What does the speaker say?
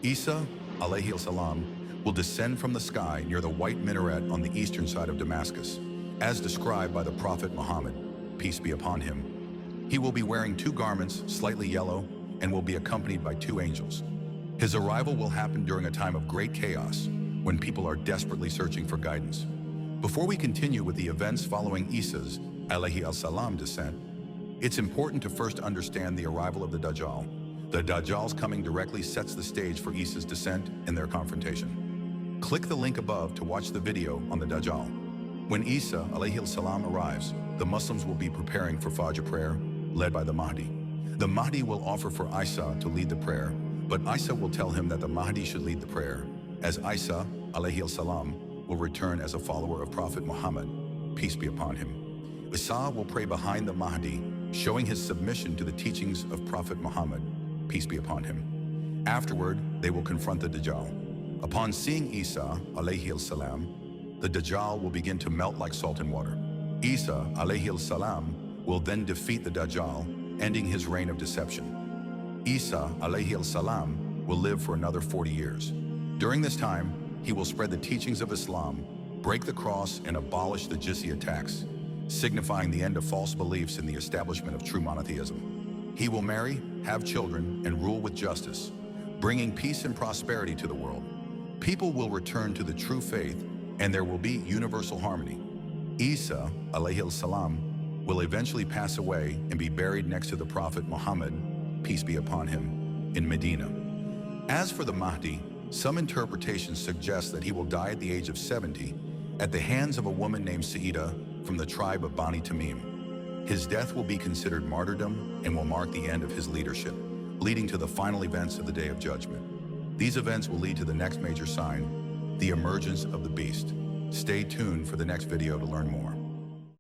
Isa, alayhi salam, will descend from the sky near the white minaret on the eastern side of Damascus, as described by the Prophet Muhammad, peace be upon him. He will be wearing two garments, slightly yellow, and will be accompanied by two angels. His arrival will happen during a time of great chaos, when people are desperately searching for guidance. Before we continue with the events following Isa's, alayhi salam, descent, it's important to first understand the arrival of the Dajjal. The Dajjal's coming directly sets the stage for Isa's descent and their confrontation. Click the link above to watch the video on the Dajjal. When Isa alayhi salam arrives, the Muslims will be preparing for Fajr prayer, led by the Mahdi. The Mahdi will offer for Isa to lead the prayer, but Isa will tell him that the Mahdi should lead the prayer, as Isa alayhi salam will return as a follower of Prophet Muhammad, peace be upon him. Isa will pray behind the Mahdi, showing his submission to the teachings of Prophet Muhammad, peace be upon him. Afterward, they will confront the Dajjal. Upon seeing Isa alayhi salam, the Dajjal will begin to melt like salt in water. Isa alayhi salam will then defeat the Dajjal, ending his reign of deception. Isa alayhi salam will live for another 40 years. During this time, he will spread the teachings of Islam, break the cross, and abolish the jizya tax, signifying the end of false beliefs and the establishment of true monotheism. He will marry, have children, and rule with justice, bringing peace and prosperity to the world. People will return to the true faith, and there will be universal harmony. Isa alayhi salam will eventually pass away and be buried next to the Prophet Muhammad, peace be upon him, in Medina. As for the Mahdi, some interpretations suggest that he will die at the age of 70 at the hands of a woman named Sa'idah from the tribe of Bani Tamim. His death will be considered martyrdom and will mark the end of his leadership, leading to the final events of the Day of Judgment. These events will lead to the next major sign, the emergence of the beast. Stay tuned for the next video to learn more.